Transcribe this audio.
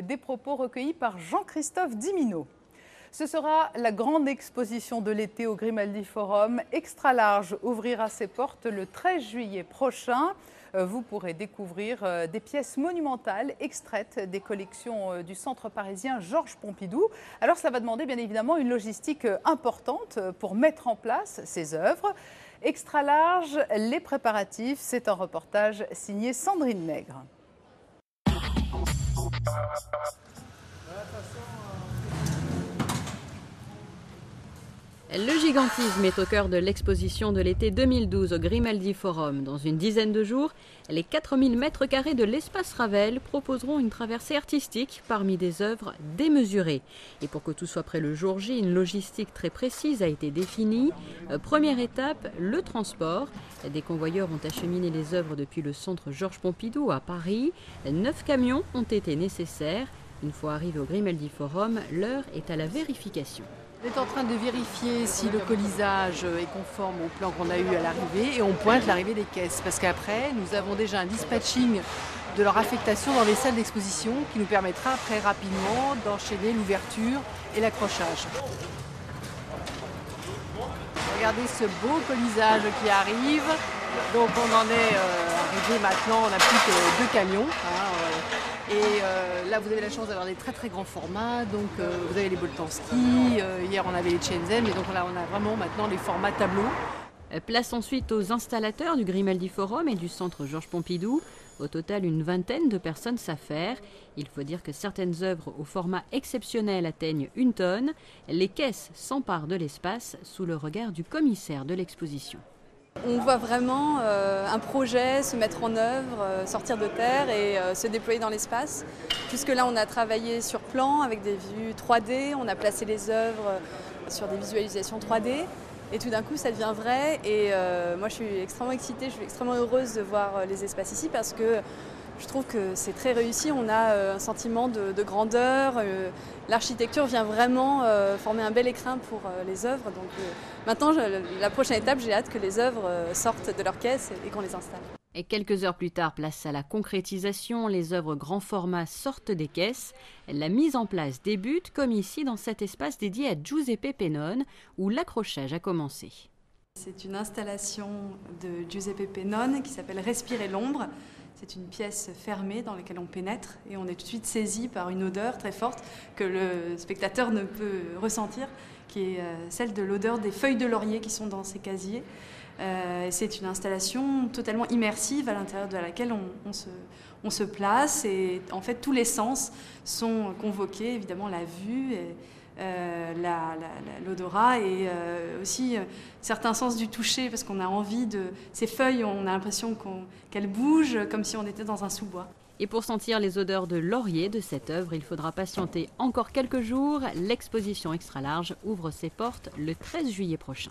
Des propos recueillis par Jean-Christophe Dimino. Ce sera la grande exposition de l'été au Grimaldi Forum. Extra Large ouvrira ses portes le 13 juillet prochain. Vous pourrez découvrir des pièces monumentales extraites des collections du centre parisien Georges Pompidou. Alors ça va demander bien évidemment une logistique importante pour mettre en place ces œuvres. Extra Large, les préparatifs, c'est un reportage signé Sandrine Nègre. Le gigantisme est au cœur de l'exposition de l'été 2012 au Grimaldi Forum. Dans une dizaine de jours, les 4000 mètres carrés de l'espace Ravel proposeront une traversée artistique parmi des œuvres démesurées. Et pour que tout soit prêt le jour J, une logistique très précise a été définie. Première étape, le transport. Des convoyeurs ont acheminé les œuvres depuis le centre Georges Pompidou à Paris. 9 camions ont été nécessaires. Une fois arrivé au Grimaldi Forum, l'heure est à la vérification. On est en train de vérifier si le colisage est conforme au plan qu'on a eu à l'arrivée et on pointe l'arrivée des caisses parce qu'après nous avons déjà un dispatching de leur affectation dans les salles d'exposition qui nous permettra très rapidement d'enchaîner l'ouverture et l'accrochage. Regardez ce beau colisage qui arrive. Donc on en est arrivé maintenant, on n'a plus que 2 camions. Là, vous avez la chance d'avoir des très très grands formats. Donc, vous avez les Boltanski. Hier, on avait les Shenzhen. Et donc là, on a vraiment maintenant les formats tableaux. Place ensuite aux installateurs du Grimaldi Forum et du centre Georges Pompidou. Au total, une vingtaine de personnes s'affairent. Il faut dire que certaines œuvres au format exceptionnel atteignent 1 tonne. Les caisses s'emparent de l'espace sous le regard du commissaire de l'exposition. On voit vraiment un projet se mettre en œuvre, sortir de terre et se déployer dans l'espace. Jusque-là, on a travaillé sur plan avec des vues 3D, on a placé les œuvres sur des visualisations 3D et tout d'un coup, ça devient vrai. Et moi, je suis extrêmement excitée, je suis extrêmement heureuse de voir les espaces ici parce que je trouve que c'est très réussi, on a un sentiment de grandeur, l'architecture vient vraiment former un bel écrin pour les œuvres. Donc maintenant, la prochaine étape, j'ai hâte que les œuvres sortent de leur caisse et qu'on les installe. Et quelques heures plus tard, place à la concrétisation, les œuvres grand format sortent des caisses. La mise en place débute, comme ici dans cet espace dédié à Giuseppe Pennone, où l'accrochage a commencé. C'est une installation de Giuseppe Pennone qui s'appelle Respirer l'ombre. C'est une pièce fermée dans laquelle on pénètre et on est tout de suite saisi par une odeur très forte que le spectateur ne peut ressentir, qui est celle de l'odeur des feuilles de laurier qui sont dans ces casiers. C'est une installation totalement immersive à l'intérieur de laquelle on se place et en fait tous les sens sont convoqués, évidemment la vue, l'odorat et aussi certains sens du toucher parce qu'on a envie de ces feuilles, on a l'impression qu'elles bougent comme si on était dans un sous-bois. Et pour sentir les odeurs de laurier de cette œuvre, il faudra patienter encore quelques jours. L'exposition Extra Large ouvre ses portes le 13 juillet prochain.